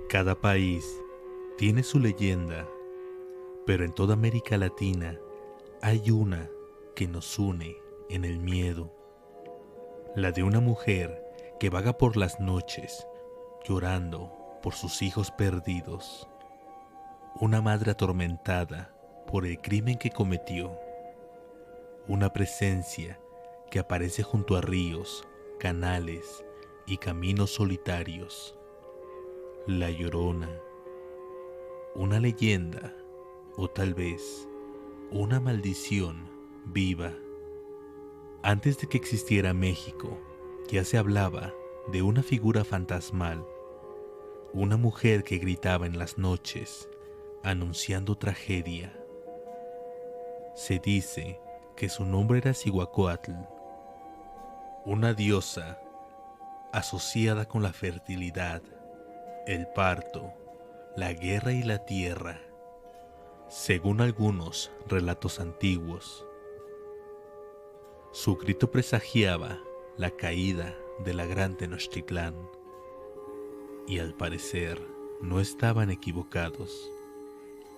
Cada país tiene su leyenda, pero en toda América Latina hay una que nos une en el miedo. La de una mujer que vaga por las noches llorando por sus hijos perdidos. Una madre atormentada por el crimen que cometió. Una presencia que aparece junto a ríos, canales y caminos solitarios. La Llorona. Una leyenda, o tal vez una maldición viva. Antes de que existiera México, ya se hablaba de una figura fantasmal, una mujer que gritaba en las noches, anunciando tragedia. Se dice que su nombre era Cihuacóatl, una diosa asociada con la fertilidad, el parto, la guerra y la tierra, según algunos relatos antiguos. Su grito presagiaba la caída de la gran Tenochtitlán, y al parecer no estaban equivocados.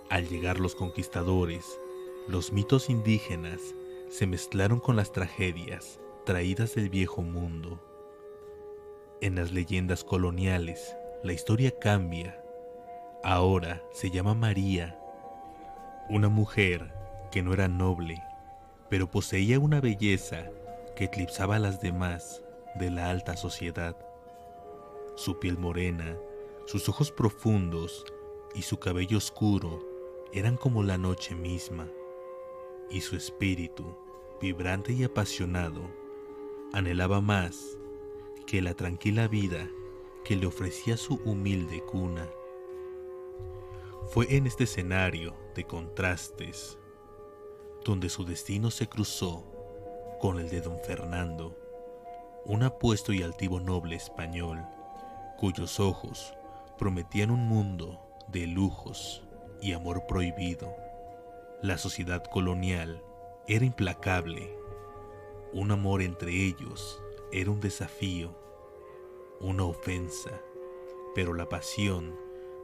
Al llegar los conquistadores, los mitos indígenas se mezclaron con las tragedias traídas del viejo mundo. En las leyendas coloniales, la historia cambia. Ahora se llama María, una mujer que no era noble, pero poseía una belleza que eclipsaba a las demás de la alta sociedad. Su piel morena, sus ojos profundos y su cabello oscuro eran como la noche misma, y su espíritu, vibrante y apasionado, anhelaba más que la tranquila vida que le ofrecía su humilde cuna. Fue en este escenario de contrastes donde su destino se cruzó con el de don Fernando, un apuesto y altivo noble español, cuyos ojos prometían un mundo de lujos y amor prohibido. La sociedad colonial era implacable. Un amor entre ellos era un desafío, una ofensa, pero la pasión,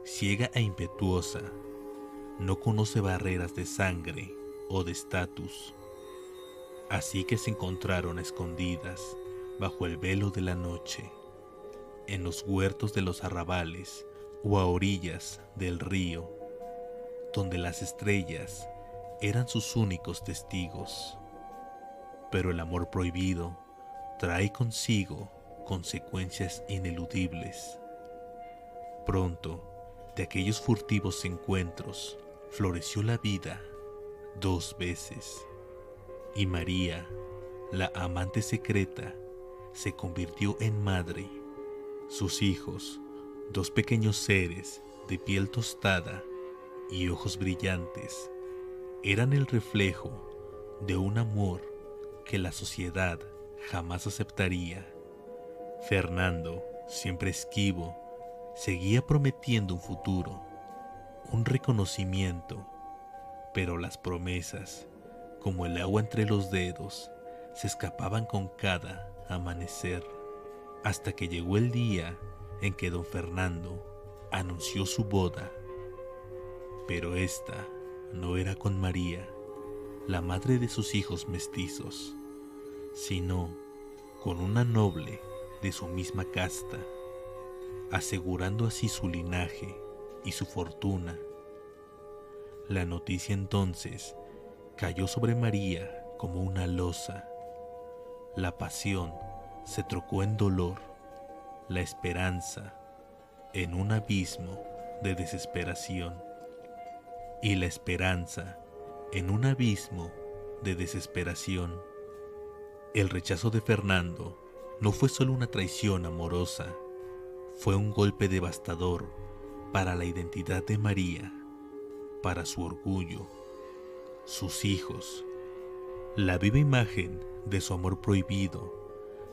ciega e impetuosa, no conoce barreras de sangre o de estatus. Así que se encontraron escondidas bajo el velo de la noche, en los huertos de los arrabales o a orillas del río, donde las estrellas eran sus únicos testigos. Pero el amor prohibido trae consigo consecuencias ineludibles. Pronto, de aquellos furtivos encuentros, floreció la vida 2 veces, y María, la amante secreta, se convirtió en madre. Sus hijos, 2 pequeños seres de piel tostada y ojos brillantes, eran el reflejo de un amor que la sociedad jamás aceptaría. Fernando, siempre esquivo, seguía prometiendo un futuro, un reconocimiento, pero las promesas, como el agua entre los dedos, se escapaban con cada amanecer, hasta que llegó el día en que don Fernando anunció su boda. Pero esta no era con María, la madre de sus hijos mestizos, sino con una noble de su misma casta, asegurando así su linaje y su fortuna. La noticia entonces cayó sobre María como una losa. La pasión se trocó en dolor, la esperanza en un abismo de desesperación, y la esperanza en un abismo de desesperación. El rechazo de Fernando no fue solo una traición amorosa, fue un golpe devastador para la identidad de María, para su orgullo, sus hijos. La viva imagen de su amor prohibido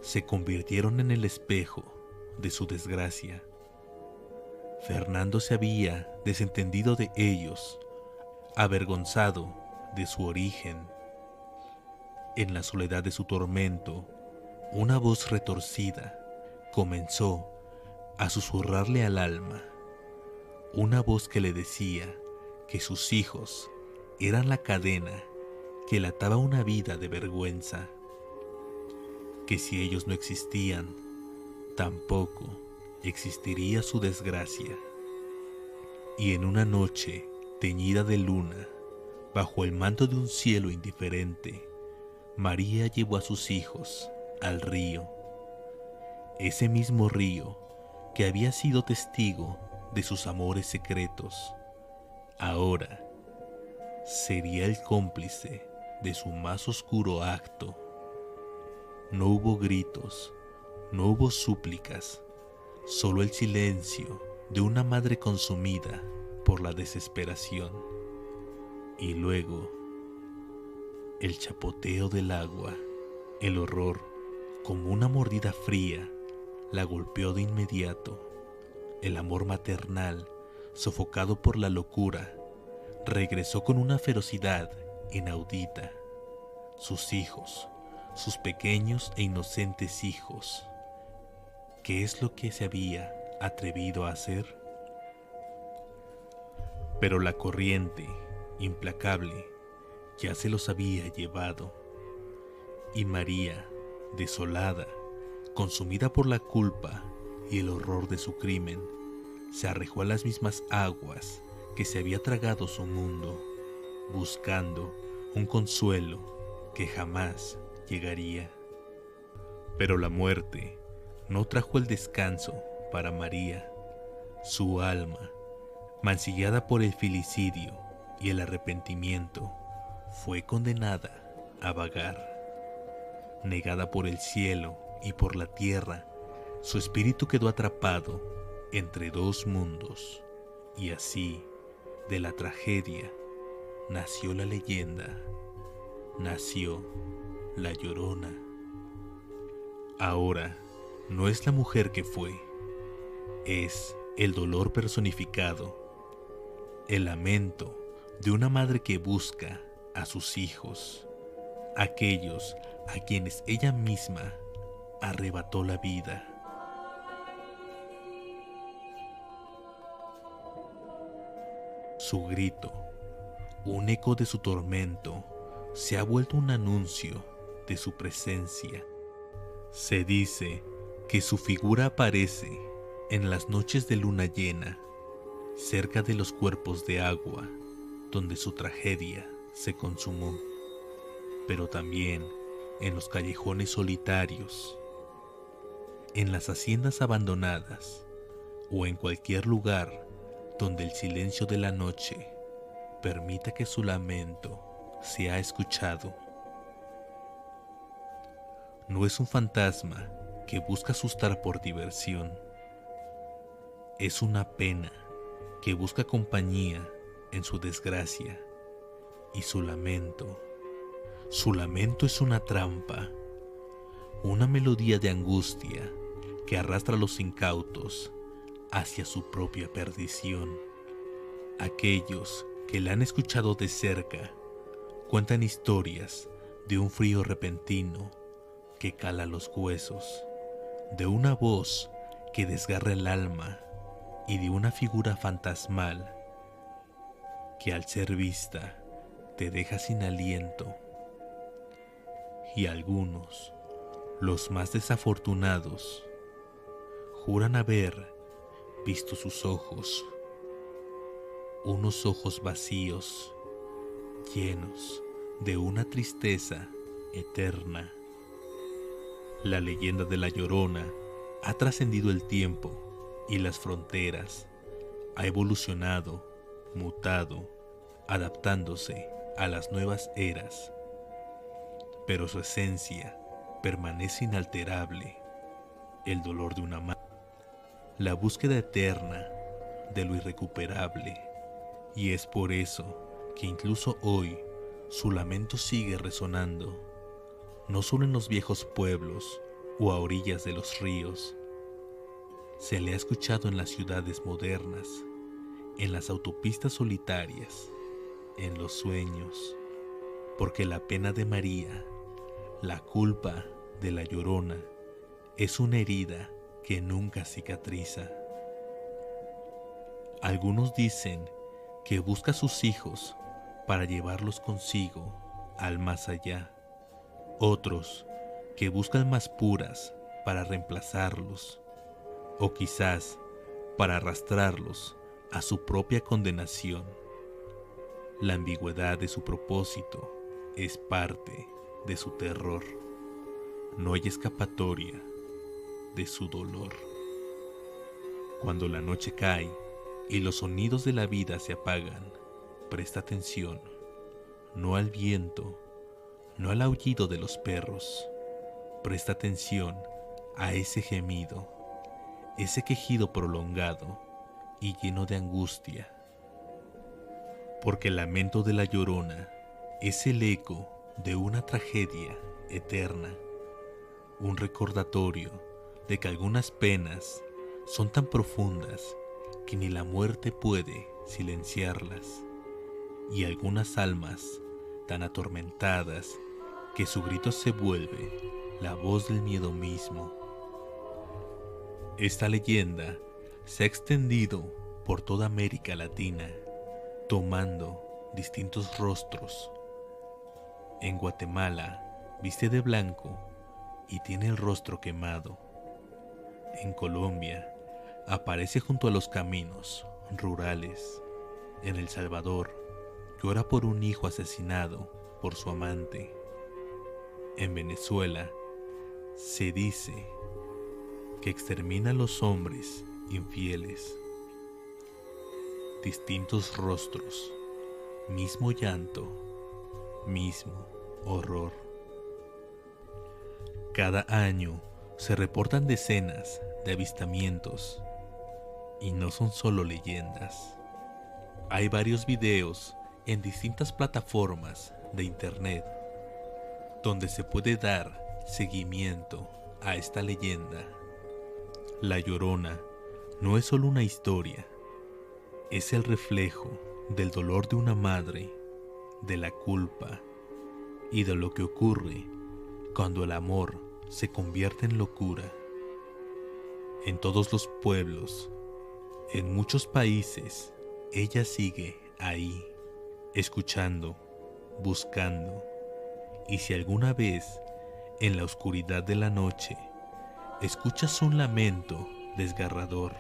se convirtieron en el espejo de su desgracia. Fernando se había desentendido de ellos, avergonzado de su origen. En la soledad de su tormento, una voz retorcida comenzó a susurrarle al alma: una voz que le decía que sus hijos eran la cadena que le ataba una vida de vergüenza, que si ellos no existían, tampoco existiría su desgracia. Y en una noche teñida de luna, bajo el manto de un cielo indiferente, María llevó a sus hijos al río, ese mismo río que había sido testigo de sus amores secretos. Ahora sería el cómplice de su más oscuro acto. No hubo gritos, no hubo súplicas, solo el silencio de una madre consumida por la desesperación. Y luego, el chapoteo del agua, el horror, como una mordida fría, la golpeó de inmediato. El amor maternal, sofocado por la locura, regresó con una ferocidad inaudita. Sus hijos, sus pequeños e inocentes hijos. ¿Qué es lo que se había atrevido a hacer? Pero la corriente, implacable, ya se los había llevado. Y María, desolada, consumida por la culpa y el horror de su crimen, se arrojó a las mismas aguas que se había tragado su mundo, buscando un consuelo que jamás llegaría. Pero la muerte no trajo el descanso para María. Su alma, mancillada por el filicidio y el arrepentimiento, fue condenada a vagar. Negada por el cielo y por la tierra, su espíritu quedó atrapado entre dos mundos, y así, de la tragedia, nació la leyenda, nació la Llorona. Ahora no es la mujer que fue, es el dolor personificado, el lamento de una madre que busca a sus hijos, aquellos a quienes ella misma arrebató la vida. Su grito, un eco de su tormento, se ha vuelto un anuncio de su presencia. Se dice que su figura aparece en las noches de luna llena, cerca de los cuerpos de agua, donde su tragedia se consumó, pero también en los callejones solitarios, en las haciendas abandonadas o en cualquier lugar donde el silencio de la noche permita que su lamento sea escuchado. No es un fantasma que busca asustar por diversión. Es una pena que busca compañía en su desgracia, y su lamento es una trampa, una melodía de angustia que arrastra a los incautos hacia su propia perdición. Aquellos que la han escuchado de cerca cuentan historias de un frío repentino que cala los huesos, de una voz que desgarra el alma y de una figura fantasmal que al ser vista te deja sin aliento. Y algunos, los más desafortunados, juran haber visto sus ojos, unos ojos vacíos, llenos de una tristeza eterna. La leyenda de la Llorona ha trascendido el tiempo y las fronteras, ha evolucionado, mutado, adaptándose a las nuevas eras, pero su esencia permanece inalterable: el dolor de una madre, la búsqueda eterna de lo irrecuperable, y es por eso que incluso hoy su lamento sigue resonando, no solo en los viejos pueblos o a orillas de los ríos. Se le ha escuchado en las ciudades modernas, en las autopistas solitarias, en los sueños, porque la pena de María, la culpa de la Llorona, es una herida que nunca cicatriza. Algunos dicen que busca a sus hijos para llevarlos consigo al más allá. Otros que busca almas puras para reemplazarlos, o quizás para arrastrarlos a su propia condenación. La ambigüedad de su propósito es parte de su terror. No hay escapatoria de su dolor. Cuando la noche cae y los sonidos de la vida se apagan, presta atención, no al viento, no al aullido de los perros. Presta atención a ese gemido, ese quejido prolongado y lleno de angustia. Porque el lamento de la Llorona es el eco de una tragedia eterna, un recordatorio de que algunas penas son tan profundas que ni la muerte puede silenciarlas, y algunas almas tan atormentadas que su grito se vuelve la voz del miedo mismo. Esta leyenda se ha extendido por toda América Latina, tomando distintos rostros. En Guatemala viste de blanco y tiene el rostro quemado. En Colombia aparece junto a los caminos rurales. En El Salvador llora por un hijo asesinado por su amante. En Venezuela se dice que extermina a los hombres infieles. Distintos rostros, mismo llanto, mismo horror. Cada año se reportan decenas de avistamientos y no son solo leyendas. Hay varios videos en distintas plataformas de internet donde se puede dar seguimiento a esta leyenda. La Llorona no es solo una historia, es el reflejo del dolor de una madre, de la culpa y de lo que ocurre cuando el amor se convierte en locura. En todos los pueblos, en muchos países, ella sigue ahí, escuchando, buscando, y si alguna vez, en la oscuridad de la noche, escuchas un lamento desgarrador,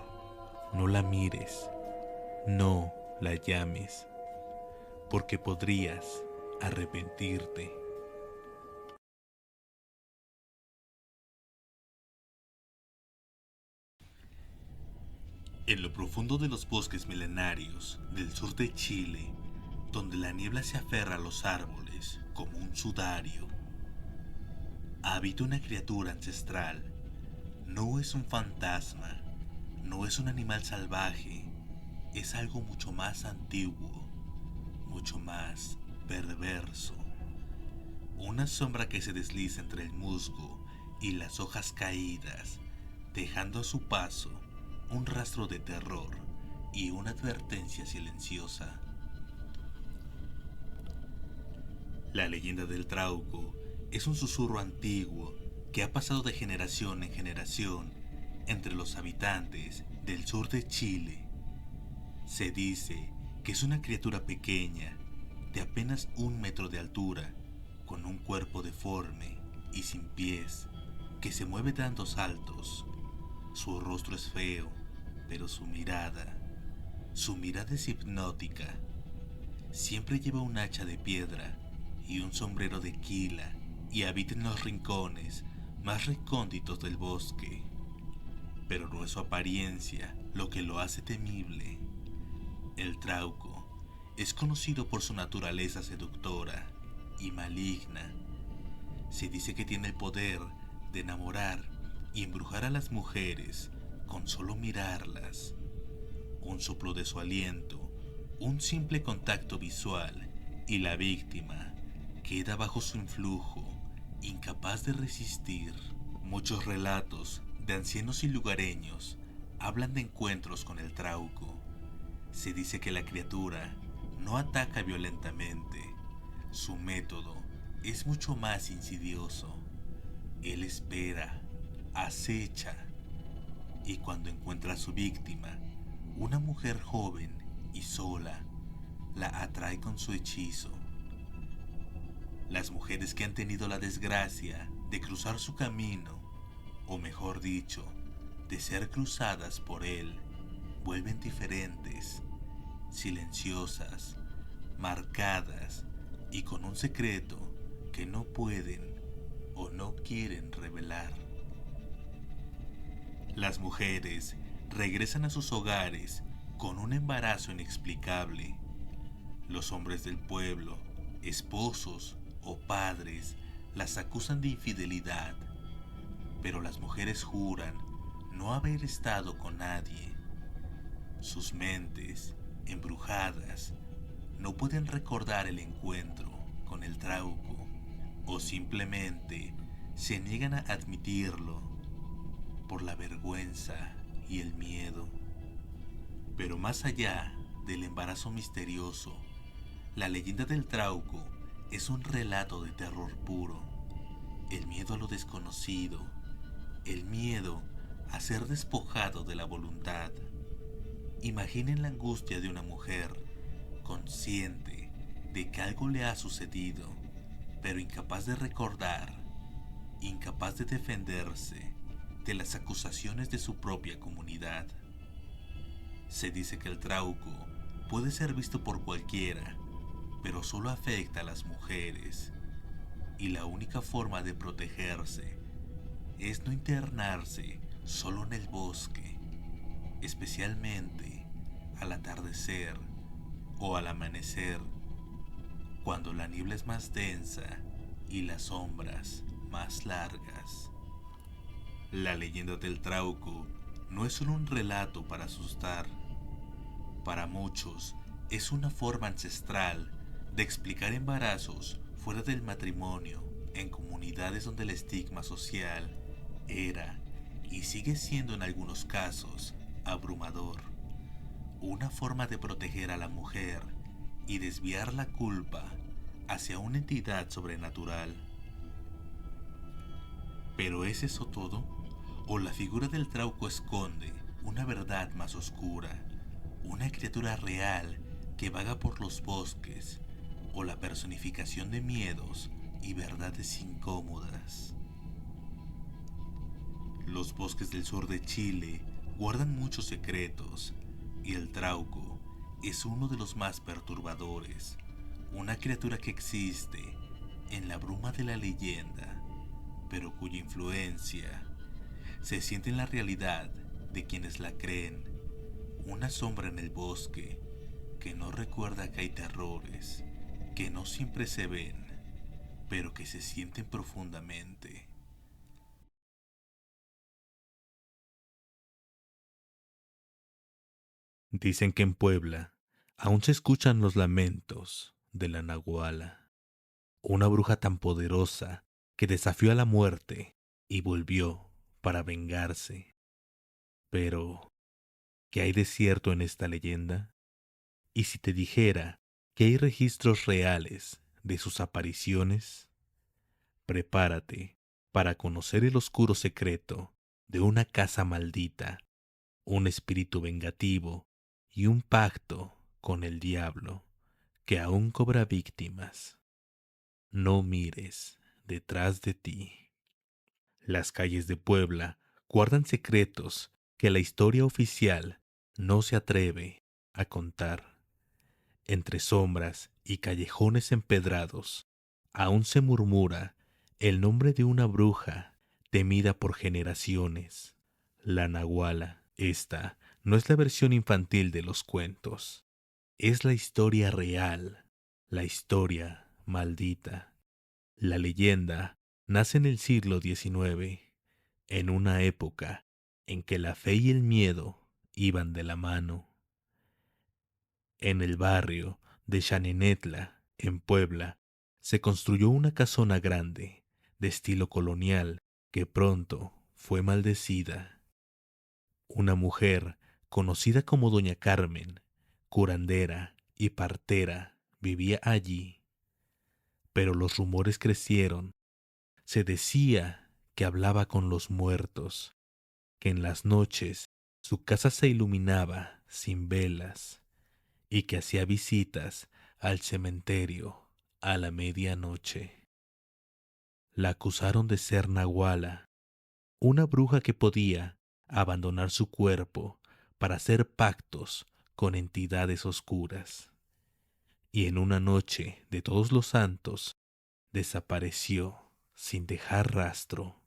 no la mires, no la llames, porque podrías arrepentirte. En lo profundo de los bosques milenarios del sur de Chile, donde la niebla se aferra a los árboles como un sudario, habita una criatura ancestral. No es un fantasma, no es un animal salvaje, es algo mucho más antiguo, mucho más perverso. Una sombra que se desliza entre el musgo y las hojas caídas, dejando a su paso un rastro de terror y una advertencia silenciosa. La leyenda del Trauco es un susurro antiguo que ha pasado de generación en generación entre los habitantes del sur de Chile. Se dice que es una criatura pequeña, de apenas 1 metro de altura, con un cuerpo deforme y sin pies, que se mueve dando saltos. Su rostro es feo, pero su mirada es hipnótica. Siempre lleva un hacha de piedra y un sombrero de quila y habita en los rincones más recónditos del bosque. Pero no es su apariencia lo que lo hace temible. El Trauco es conocido por su naturaleza seductora y maligna. Se dice que tiene el poder de enamorar y embrujar a las mujeres con solo mirarlas. Un soplo de su aliento, un simple contacto visual y la víctima queda bajo su influjo, incapaz de resistir. Muchos relatos de ancianos y lugareños hablan de encuentros con el Trauco. Se dice que la criatura no ataca violentamente. Su método es mucho más insidioso. Él espera, acecha, y cuando encuentra a su víctima, Una mujer joven y sola la atrae con su hechizo. Las mujeres que han tenido la desgracia de cruzar su camino, o mejor dicho, de ser cruzadas por él, vuelven diferentes, silenciosas, marcadas y con un secreto que no pueden o no quieren revelar. Las mujeres regresan a sus hogares con un embarazo inexplicable. Los hombres del pueblo, esposos o padres, las acusan de infidelidad, pero las mujeres juran no haber estado con nadie. Sus mentes, embrujadas, no pueden recordar el encuentro con el Trauco o simplemente se niegan a admitirlo por la vergüenza y el miedo. Pero más allá del embarazo misterioso, la leyenda del Trauco es un relato de terror puro. El miedo a lo desconocido, el miedo a ser despojado de la voluntad. Imaginen la angustia de una mujer consciente de que algo le ha sucedido, pero incapaz de recordar, incapaz de defenderse de las acusaciones de su propia comunidad. Se dice que el Trauco puede ser visto por cualquiera, pero solo afecta a las mujeres, y la única forma de protegerse es no internarse solo en el bosque, especialmente al atardecer o al amanecer, cuando la niebla es más densa y las sombras más largas. La leyenda del Trauco no es solo un relato para asustar. Para muchos es una forma ancestral de explicar embarazos fuera del matrimonio en comunidades donde el estigma social era y sigue siendo en algunos casos abrumador. Una forma de proteger a la mujer y desviar la culpa hacia una entidad sobrenatural. ¿Pero es eso todo? ¿O la figura del Trauco esconde una verdad más oscura? ¿Una criatura real que vaga por los bosques? ¿O la personificación de miedos y verdades incómodas? Los bosques del sur de Chile guardan muchos secretos y el Trauco es uno de los más perturbadores. Una criatura que existe en la bruma de la leyenda, pero cuya influencia se siente en la realidad de quienes la creen. Una sombra en el bosque que no recuerda que hay terrores que no siempre se ven, pero que se sienten profundamente. Dicen que en Puebla aún se escuchan los lamentos de la Nahuala, una bruja tan poderosa que desafió a la muerte y volvió para vengarse. Pero, ¿qué hay de cierto en esta leyenda? ¿Y si te dijera que hay registros reales de sus apariciones? Prepárate para conocer el oscuro secreto de una casa maldita, un espíritu vengativo y un pacto con el diablo que aún cobra víctimas. No mires detrás de ti. Las calles de Puebla guardan secretos que la historia oficial no se atreve a contar. Entre sombras y callejones empedrados, aún se murmura el nombre de una bruja temida por generaciones, la Nahuala. Esta no es la versión infantil de los cuentos, es la historia real, la historia maldita. La leyenda nace en el siglo XIX, en una época en que la fe y el miedo iban de la mano. En el barrio de Xanenetla, en Puebla, se construyó una casona grande, de estilo colonial, que pronto fue maldecida. Una mujer, conocida como Doña Carmen, curandera y partera, vivía allí. Pero los rumores crecieron. Se decía que hablaba con los muertos, que en las noches su casa se iluminaba sin velas, y que hacía visitas al cementerio a la medianoche. La acusaron de ser Nahuala, una bruja que podía abandonar su cuerpo para hacer pactos con entidades oscuras. Y en una noche de Todos los Santos desapareció sin dejar rastro.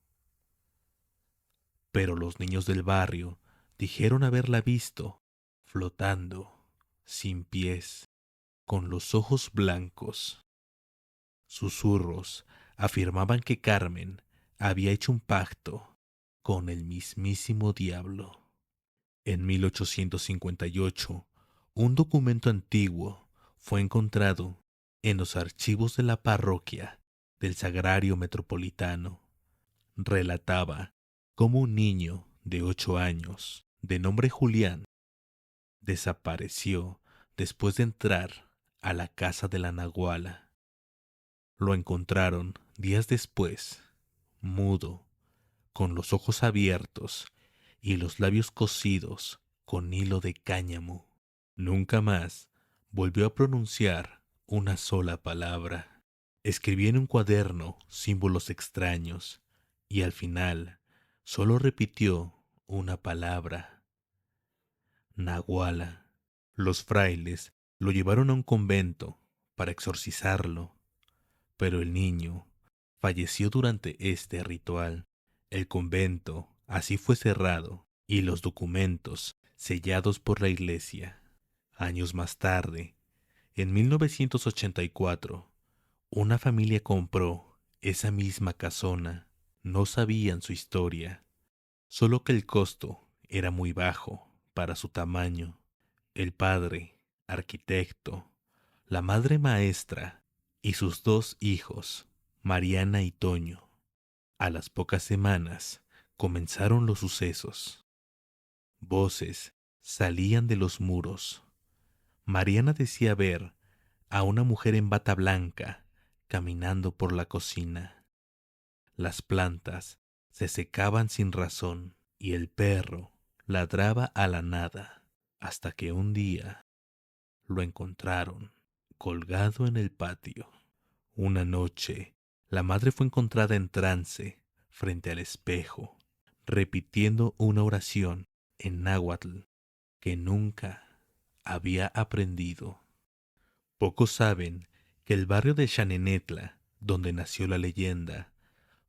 Pero los niños del barrio dijeron haberla visto flotando, sin pies, con los ojos blancos. Susurros afirmaban que Carmen había hecho un pacto con el mismísimo diablo. En 1858, un documento antiguo fue encontrado en los archivos de la parroquia del Sagrario Metropolitano. Relataba cómo un niño de 8 años, de nombre Julián, desapareció después de entrar a la casa de la Nahuala. Lo encontraron días después, mudo, con los ojos abiertos y los labios cosidos con hilo de cáñamo. Nunca más volvió a pronunciar una sola palabra. Escribía en un cuaderno símbolos extraños y al final solo repitió una palabra: Nahuala. Los frailes lo llevaron a un convento para exorcizarlo, pero el niño falleció durante este ritual. El convento así fue cerrado y los documentos sellados por la iglesia. Años más tarde, en 1984, una familia compró esa misma casona. No sabían su historia, solo que el costo era muy bajo para su tamaño. El padre, arquitecto, la madre maestra y sus 2 hijos, Mariana y Toño. A las pocas semanas comenzaron los sucesos. Voces salían de los muros. Mariana decía ver a una mujer en bata blanca caminando por la cocina. Las plantas se secaban sin razón y el perro ladraba a la nada, hasta que un día lo encontraron colgado en el patio. Una noche, la madre fue encontrada en trance frente al espejo, repitiendo una oración en náhuatl que nunca había aprendido. Pocos saben que el barrio de Xanenetla, donde nació la leyenda,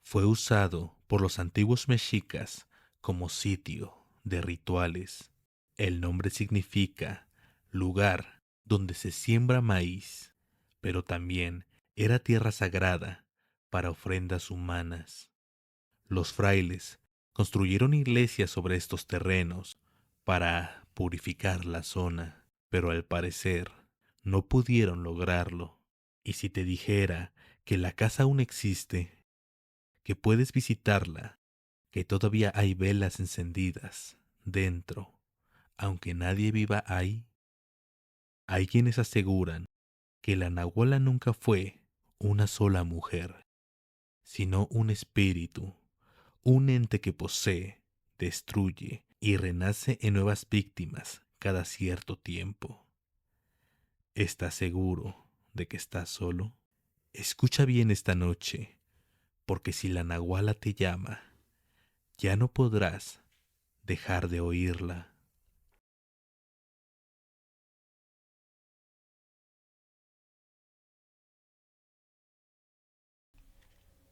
fue usado por los antiguos mexicas como sitio de rituales. El nombre significa lugar donde se siembra maíz, pero también era tierra sagrada para ofrendas humanas. Los frailes construyeron iglesias sobre estos terrenos para purificar la zona, pero al parecer no pudieron lograrlo. Y si te dijera que la casa aún existe, que puedes visitarla, que todavía hay velas encendidas dentro, aunque nadie viva ahí, hay quienes aseguran que la Nahuala nunca fue una sola mujer, sino un espíritu, un ente que posee, destruye y renace en nuevas víctimas cada cierto tiempo. ¿Estás seguro de que estás solo? Escucha bien esta noche, porque si la Nahuala te llama, ya no podrás dejar de oírla.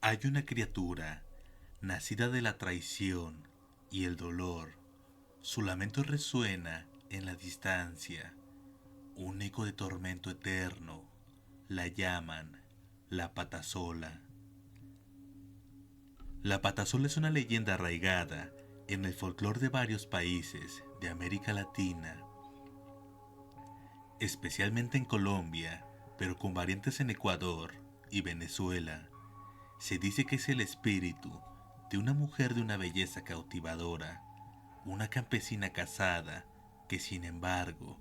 Hay una criatura nacida de la traición y el dolor. Su lamento resuena en la distancia, un eco de tormento eterno. La llaman la patasola. La patasola es una leyenda arraigada en el folclore de varios países de América Latina, especialmente en Colombia, pero con variantes en Ecuador y Venezuela. Se dice que es el espíritu de una mujer de una belleza cautivadora, una campesina casada que sin embargo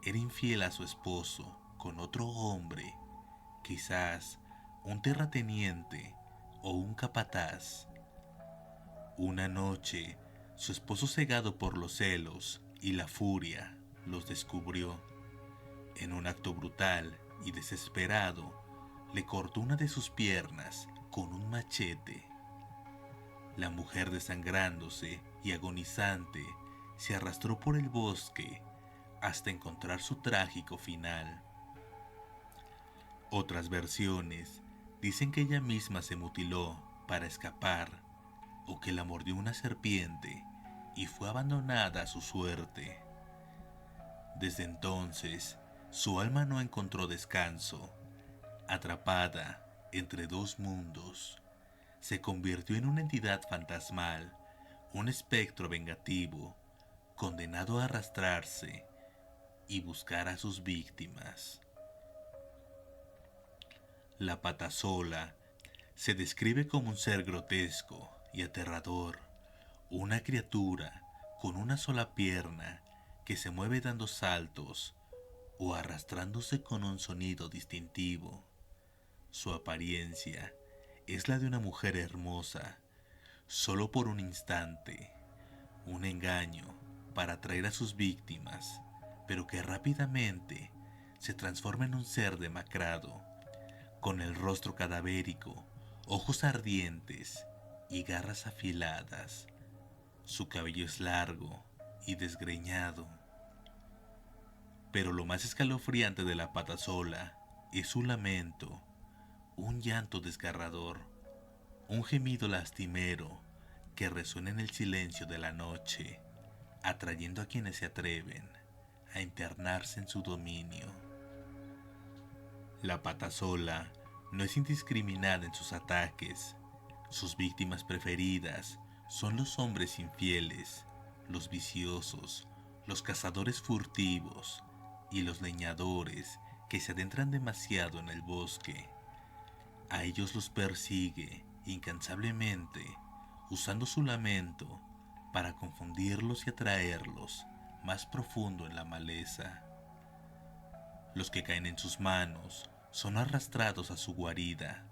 era infiel a su esposo con otro hombre, quizás un terrateniente o un capataz. Una noche, su esposo, cegado por los celos y la furia, los descubrió. En un acto brutal y desesperado, le cortó una de sus piernas con un machete. La mujer, desangrándose y agonizante, se arrastró por el bosque hasta encontrar su trágico final. Otras versiones dicen que ella misma se mutiló para escapar, o que la mordió una serpiente y fue abandonada a su suerte. Desde entonces, su alma no encontró descanso. Atrapada entre dos mundos, se convirtió en una entidad fantasmal, un espectro vengativo, condenado a arrastrarse y buscar a sus víctimas. La patasola se describe como un ser grotesco y aterrador, una criatura con una sola pierna que se mueve dando saltos o arrastrándose con un sonido distintivo. Su apariencia es la de una mujer hermosa, solo por un instante, un engaño para atraer a sus víctimas, pero que rápidamente se transforma en un ser demacrado, con el rostro cadavérico, ojos ardientes y garras afiladas. Su cabello es largo y desgreñado. Pero lo más escalofriante de la patasola es su lamento, un llanto desgarrador, un gemido lastimero que resuena en el silencio de la noche, atrayendo a quienes se atreven a internarse en su dominio. La patasola no es indiscriminada en sus ataques. Sus víctimas preferidas son los hombres infieles, los viciosos, los cazadores furtivos y los leñadores que se adentran demasiado en el bosque. A ellos los persigue incansablemente, usando su lamento para confundirlos y atraerlos más profundo en la maleza. Los que caen en sus manos son arrastrados a su guarida,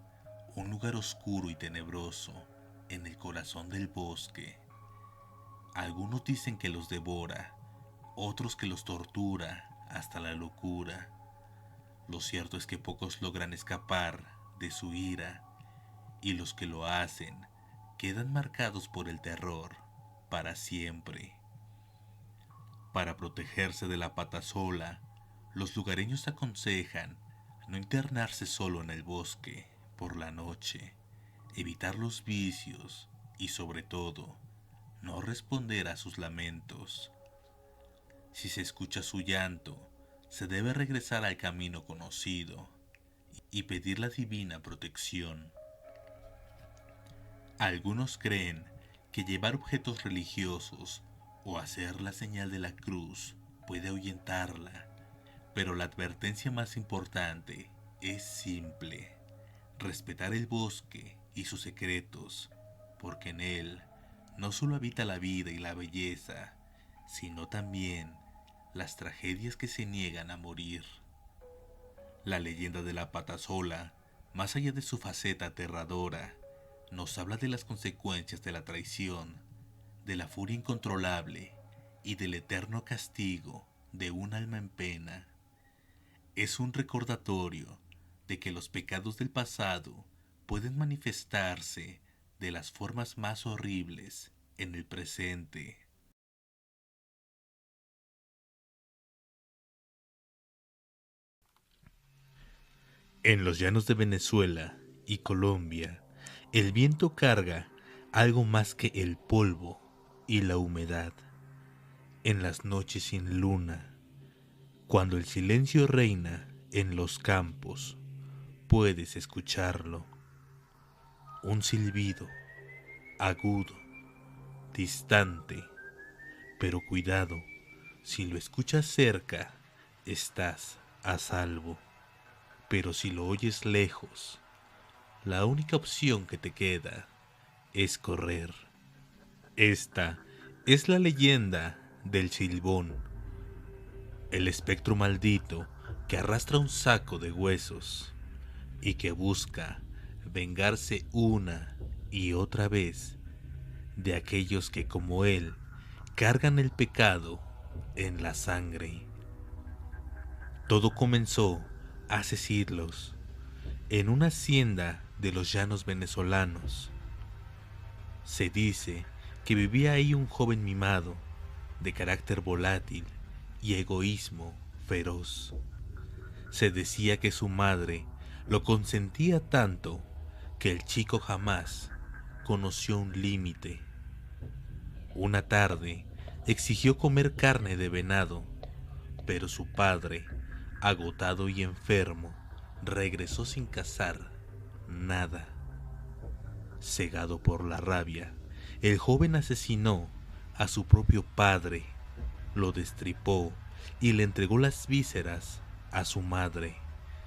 un lugar oscuro y tenebroso en el corazón del bosque. Algunos dicen que los devora, otros que los tortura hasta la locura. Lo cierto es que pocos logran escapar de su ira, y los que lo hacen quedan marcados por el terror para siempre. Para protegerse de la patasola, los lugareños aconsejan no internarse solo en el bosque por la noche, evitar los vicios y, sobre todo, no responder a sus lamentos. Si se escucha su llanto, se debe regresar al camino conocido y pedir la divina protección. Algunos creen que llevar objetos religiosos o hacer la señal de la cruz puede ahuyentarla, pero la advertencia más importante es simple: respetar el bosque y sus secretos, porque en él no solo habita la vida y la belleza, sino también las tragedias que se niegan a morir. La leyenda de la patasola, más allá de su faceta aterradora, nos habla de las consecuencias de la traición, de la furia incontrolable y del eterno castigo de un alma en pena. Es un recordatorio de que los pecados del pasado pueden manifestarse de las formas más horribles en el presente. En los llanos de Venezuela y Colombia, el viento carga algo más que el polvo y la humedad. En las noches sin luna, cuando el silencio reina en los campos, puedes escucharlo. Un silbido, agudo, distante, pero cuidado, si lo escuchas cerca, estás a salvo. Pero si lo oyes lejos, la única opción que te queda es correr. Esta es la leyenda del Silbón, el espectro maldito que arrastra un saco de huesos y que busca vengarse una y otra vez de aquellos que, como él, cargan el pecado en la sangre. Todo comenzó hace siglos, en una hacienda de los llanos venezolanos. Se dice que vivía ahí un joven mimado, de carácter volátil y egoísmo feroz. Se decía que su madre lo consentía tanto que el chico jamás conoció un límite. Una tarde exigió comer carne de venado, pero su padre, agotado y enfermo, regresó sin cazar nada. Cegado por la rabia, el joven asesinó a su propio padre, lo destripó y le entregó las vísceras a su madre,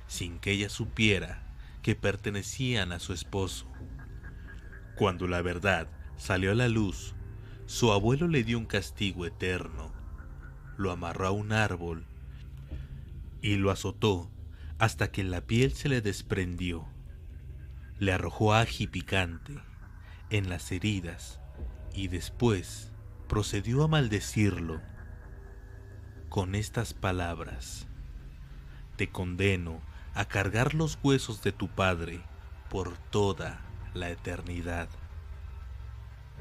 sin que ella supiera que pertenecían a su esposo. Cuando la verdad salió a la luz, su abuelo le dio un castigo eterno. Lo amarró a un árbol y lo azotó hasta que la piel se le desprendió. Le arrojó ají picante en las heridas y después procedió a maldecirlo con estas palabras: te condeno a cargar los huesos de tu padre por toda la eternidad.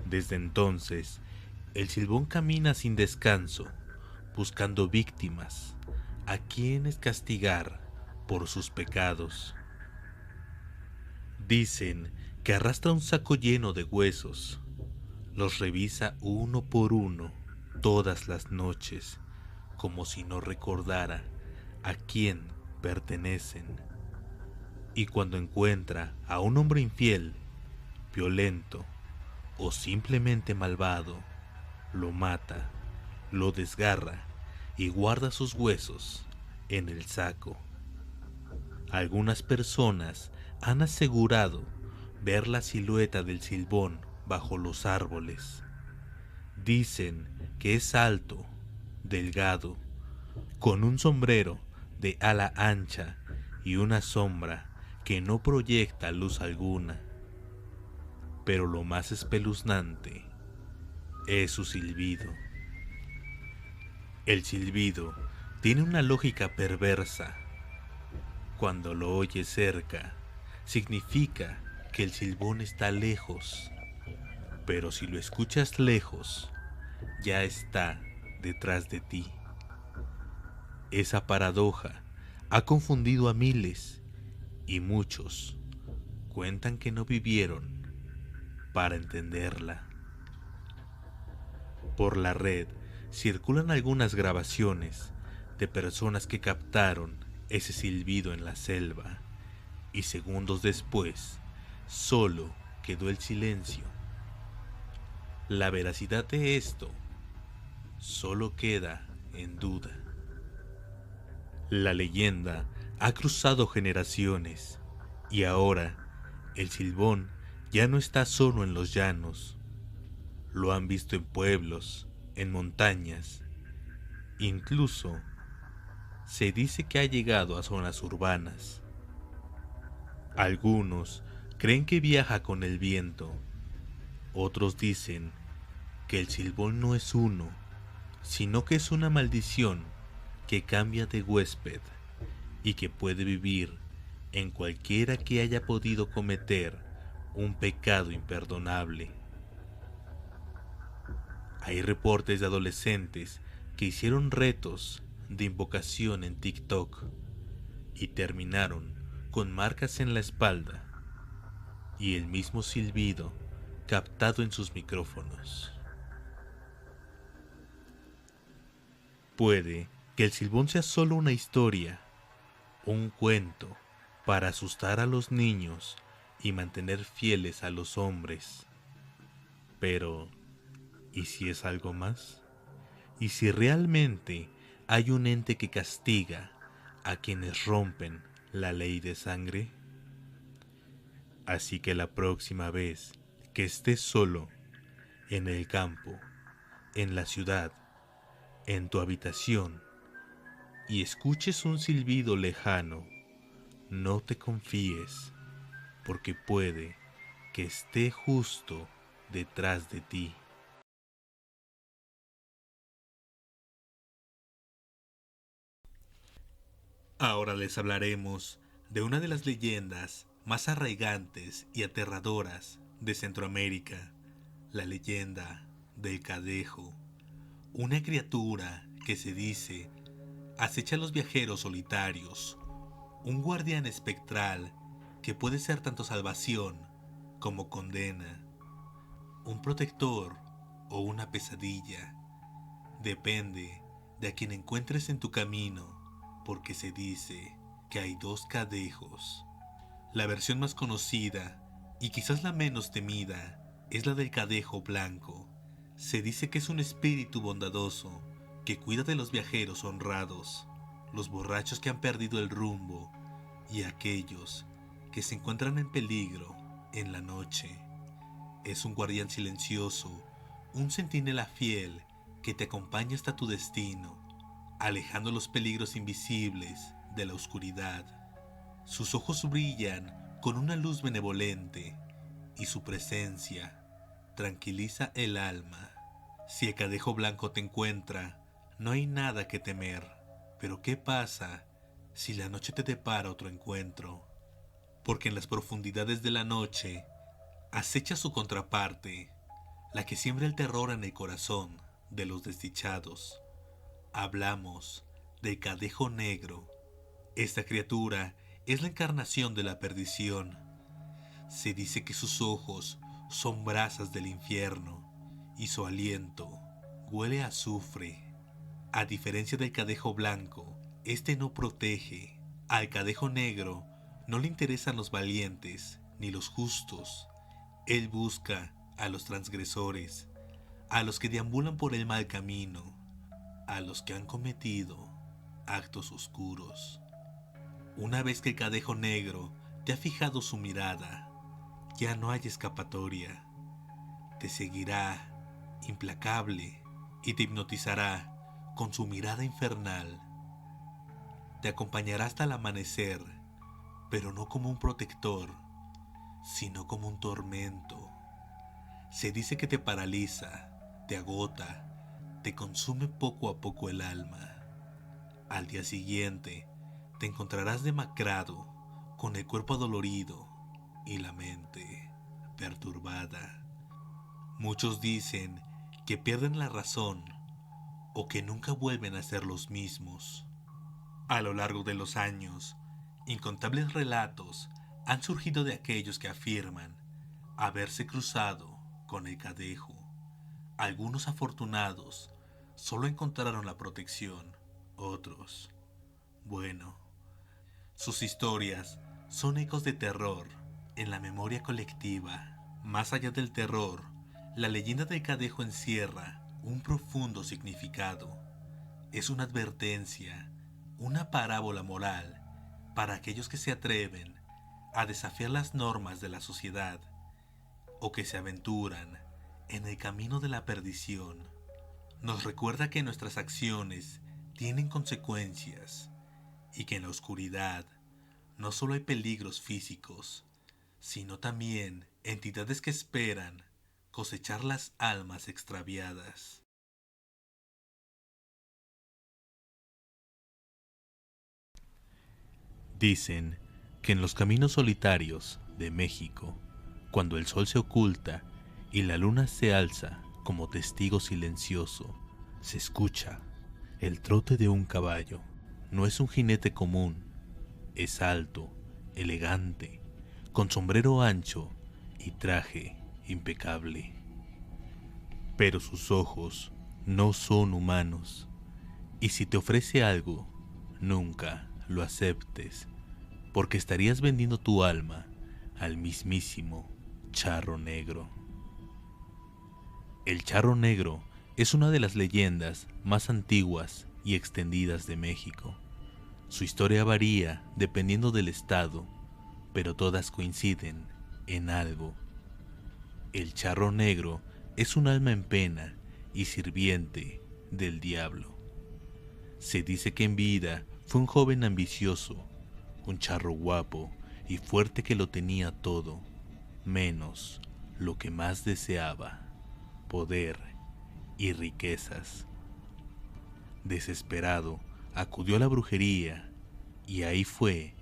Desde entonces, el Silbón camina sin descanso, buscando víctimas a quienes castigar por sus pecados. Dicen que arrastra un saco lleno de huesos, los revisa uno por uno todas las noches, como si no recordara a quién pertenecen. Y cuando encuentra a un hombre infiel, violento o simplemente malvado, lo mata, lo desgarra y guarda sus huesos en el saco. Algunas personas han asegurado ver la silueta del Silbón bajo los árboles. Dicen que es alto, delgado, con un sombrero de ala ancha y una sombra que no proyecta luz alguna. Pero lo más espeluznante es su silbido. El silbido tiene una lógica perversa. Cuando lo oyes cerca, significa que el Silbón está lejos, pero si lo escuchas lejos, ya está detrás de ti. Esa paradoja ha confundido a miles y muchos cuentan que no vivieron para entenderla. Por la red circulan algunas grabaciones de personas que captaron ese silbido en la selva y segundos después solo quedó el silencio. La veracidad de esto solo queda en duda. La leyenda ha cruzado generaciones y ahora el Silbón ya no está solo en los llanos. Lo han visto en pueblos, en montañas, incluso se dice que ha llegado a zonas urbanas. Algunos creen que viaja con el viento, otros dicen que el Silbón no es uno, sino que es una maldición que cambia de huésped y que puede vivir en cualquiera que haya podido cometer un pecado imperdonable. Hay reportes de adolescentes que hicieron retos de invocación en TikTok y terminaron con marcas en la espalda y el mismo silbido captado en sus micrófonos. Puede que el Silbón sea solo una historia, un cuento para asustar a los niños y mantener fieles a los hombres. Pero, ¿y si es algo más? ¿Y si realmente hay un ente que castiga a quienes rompen la ley de sangre? Así que la próxima vez que estés solo, en el campo, en la ciudad, en tu habitación, y escuches un silbido lejano, no te confíes, porque puede que esté justo detrás de ti. Ahora les hablaremos de una de las leyendas más arraigantes y aterradoras de Centroamérica, la leyenda del Cadejo, una criatura que se dice acecha a los viajeros solitarios, un guardián espectral que puede ser tanto salvación como condena, un protector o una pesadilla, depende de a quien encuentres en tu camino, porque se dice que hay dos cadejos. La versión más conocida, y quizás la menos temida, es la del cadejo blanco. Se dice que es un espíritu bondadoso que cuida de los viajeros honrados, los borrachos que han perdido el rumbo y aquellos que se encuentran en peligro en la noche. Es un guardián silencioso, un centinela fiel que te acompaña hasta tu destino, alejando los peligros invisibles de la oscuridad. Sus ojos brillan con una luz benevolente y su presencia tranquiliza el alma. Si el cadejo blanco te encuentra, no hay nada que temer. Pero ¿qué pasa si la noche te depara otro encuentro? Porque en las profundidades de la noche acecha su contraparte, la que siembra el terror en el corazón de los desdichados. Hablamos del cadejo negro. Esta criatura es la encarnación de la perdición. Se dice que sus ojos son brasas del infierno y su aliento huele a azufre. A diferencia del cadejo blanco, este no protege. Al cadejo negro no le interesan los valientes ni los justos. Él busca a los transgresores, a los que deambulan por el mal camino, a los que han cometido actos oscuros. Una vez que el cadejo negro te ha fijado su mirada, ya no hay escapatoria. Te seguirá implacable y te hipnotizará con su mirada infernal. Te acompañará hasta el amanecer, pero no como un protector, sino como un tormento. Se dice que te paraliza, te agota, te consume poco a poco el alma. Al día siguiente, te encontrarás demacrado, con el cuerpo adolorido y la mente perturbada. Muchos dicen que pierden la razón o que nunca vuelven a ser los mismos. A lo largo de los años, incontables relatos han surgido de aquellos que afirman haberse cruzado con el cadejo. Algunos afortunados solo encontraron la protección, otros, bueno, sus historias son ecos de terror en la memoria colectiva. Más allá del terror, la leyenda del cadejo encierra un profundo significado. Es una advertencia, una parábola moral para aquellos que se atreven a desafiar las normas de la sociedad o que se aventuran en el camino de la perdición. Nos recuerda que nuestras acciones tienen consecuencias y que en la oscuridad no solo hay peligros físicos, sino también entidades que esperan cosechar las almas extraviadas. Dicen que en los caminos solitarios de México, cuando el sol se oculta y la luna se alza como testigo silencioso, se escucha el trote de un caballo. No es un jinete común, es alto, elegante, con sombrero ancho y traje impecable. Pero sus ojos no son humanos, y si te ofrece algo, nunca lo aceptes, porque estarías vendiendo tu alma al mismísimo Charro Negro. El Charro Negro es una de las leyendas más antiguas y extendidas de México. Su historia varía dependiendo del estado, pero todas coinciden en algo. El Charro Negro es un alma en pena y sirviente del diablo. Se dice que en vida fue un joven ambicioso, un charro guapo y fuerte que lo tenía todo, menos lo que más deseaba: poder y riquezas. Desesperado, acudió a la brujería y ahí fue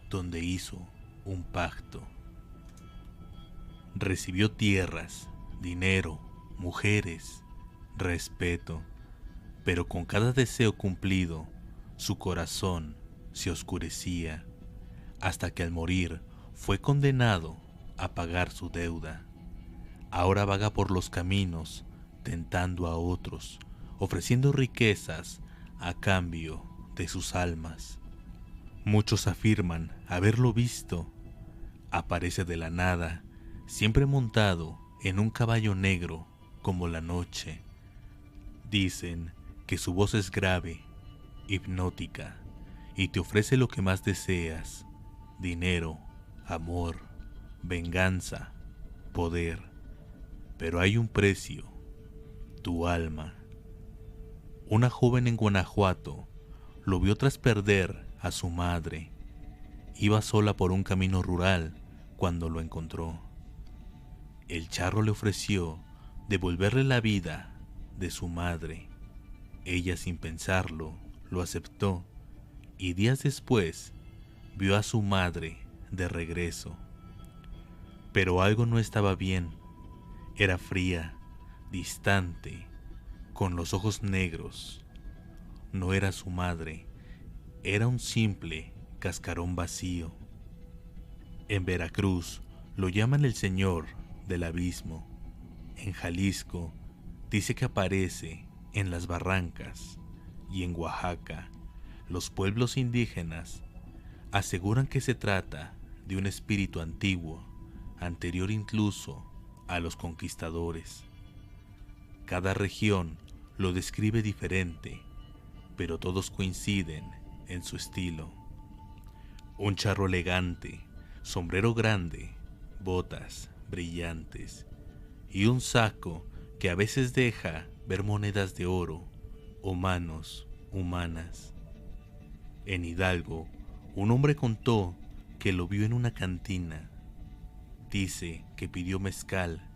donde hizo un pacto. Recibió tierras, dinero, mujeres, respeto, pero con cada deseo cumplido, su corazón se oscurecía, hasta que al morir fue condenado a pagar su deuda. Ahora vaga por los caminos, tentando a otros, ofreciendo riquezas a cambio de sus almas. Muchos afirman haberlo visto. Aparece de la nada, siempre montado en un caballo negro como la noche. Dicen que su voz es grave, hipnótica, y te ofrece lo que más deseas: dinero, amor, venganza, poder. Pero hay un precio: tu alma. Una joven en Guanajuato lo vio tras perder a su madre. Iba sola por un camino rural cuando lo encontró. El charro le ofreció devolverle la vida de su madre. Ella, sin pensarlo, lo aceptó, y días después vio a su madre de regreso. Pero algo no estaba bien. Era fría, distante, con los ojos negros. No era su madre, era un simple cascarón vacío. En Veracruz lo llaman el Señor del Abismo. En Jalisco dice que aparece en las barrancas, y en Oaxaca los pueblos indígenas aseguran que se trata de un espíritu antiguo, anterior incluso a los conquistadores. Cada región lo describe diferente, pero todos coinciden en su estilo. Un charro elegante, sombrero grande, botas brillantes y un saco que a veces deja ver monedas de oro o manos humanas. En Hidalgo, un hombre contó que lo vio en una cantina. Dice que pidió mezcal,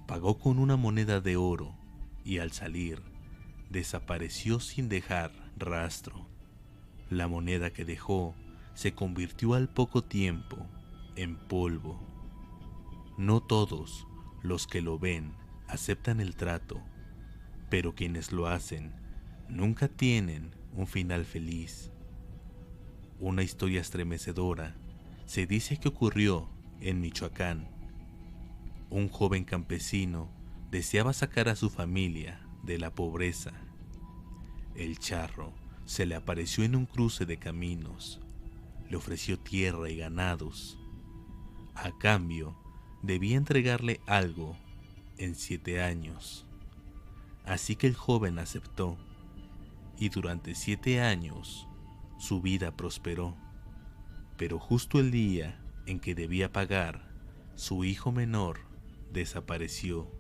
pagó con una moneda de oro y al salir desapareció sin dejar rastro. La moneda que dejó se convirtió al poco tiempo en polvo. No todos los que lo ven aceptan el trato, pero quienes lo hacen nunca tienen un final feliz. Una historia estremecedora se dice que ocurrió en Michoacán. Un joven campesino deseaba sacar a su familia de la pobreza. El charro se le apareció en un cruce de caminos. Le ofreció tierra y ganados. A cambio, debía entregarle algo en 7 años. Así que el joven aceptó, y durante 7 años su vida prosperó. Pero justo el día en que debía pagar, su hijo menor desapareció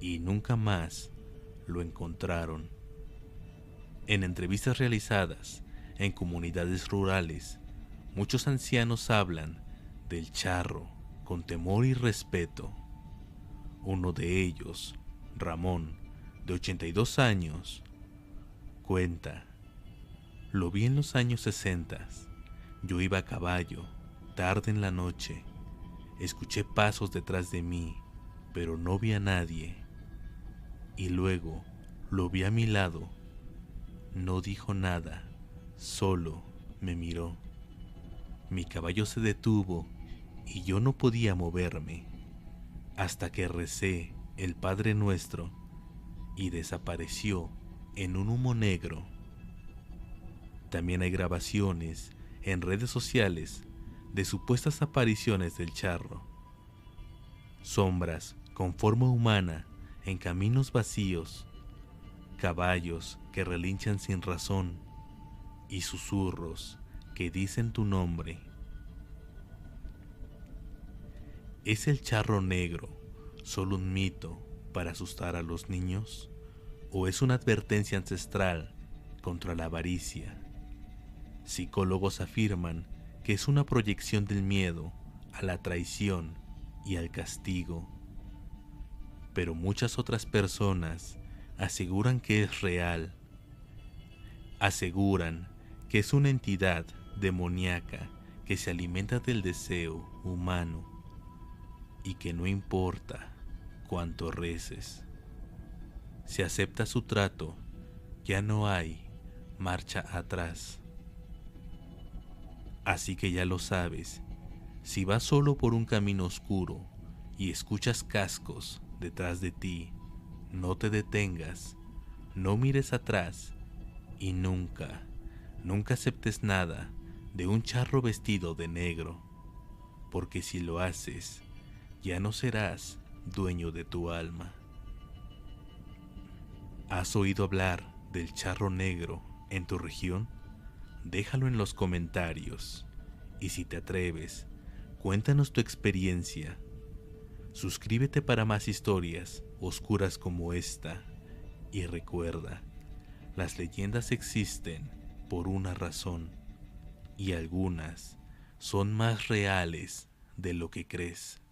y nunca más lo encontraron. En entrevistas realizadas en comunidades rurales, muchos ancianos hablan del charro con temor y respeto. Uno de ellos, Ramón, de 82 años, cuenta: lo vi en los años 60. Yo iba a caballo, tarde en la noche. Escuché pasos detrás de mí, pero no vi a nadie. Y luego lo vi a mi lado. No dijo nada, solo me miró. Mi caballo se detuvo y yo no podía moverme, hasta que recé el Padre Nuestro y desapareció en un humo negro. También hay grabaciones en redes sociales de supuestas apariciones del charro. Sombras con forma humana en caminos vacíos, caballos que relinchan sin razón y susurros que dicen tu nombre. ¿Es el charro negro solo un mito para asustar a los niños? ¿O es una advertencia ancestral contra la avaricia? Psicólogos afirman que es una proyección del miedo a la traición y al castigo. Pero muchas otras personas aseguran que es real. Aseguran que es una entidad demoníaca que se alimenta del deseo humano y que no importa cuánto reces. Si aceptas su trato, ya no hay marcha atrás. Así que ya lo sabes, si vas solo por un camino oscuro y escuchas cascos detrás de ti, no te detengas, no mires atrás y nunca, nunca aceptes nada de un charro vestido de negro, porque si lo haces, ya no serás dueño de tu alma. ¿Has oído hablar del charro negro en tu región? Déjalo en los comentarios y si te atreves, cuéntanos tu experiencia. Suscríbete para más historias oscuras como esta y recuerda, las leyendas existen por una razón y algunas son más reales de lo que crees.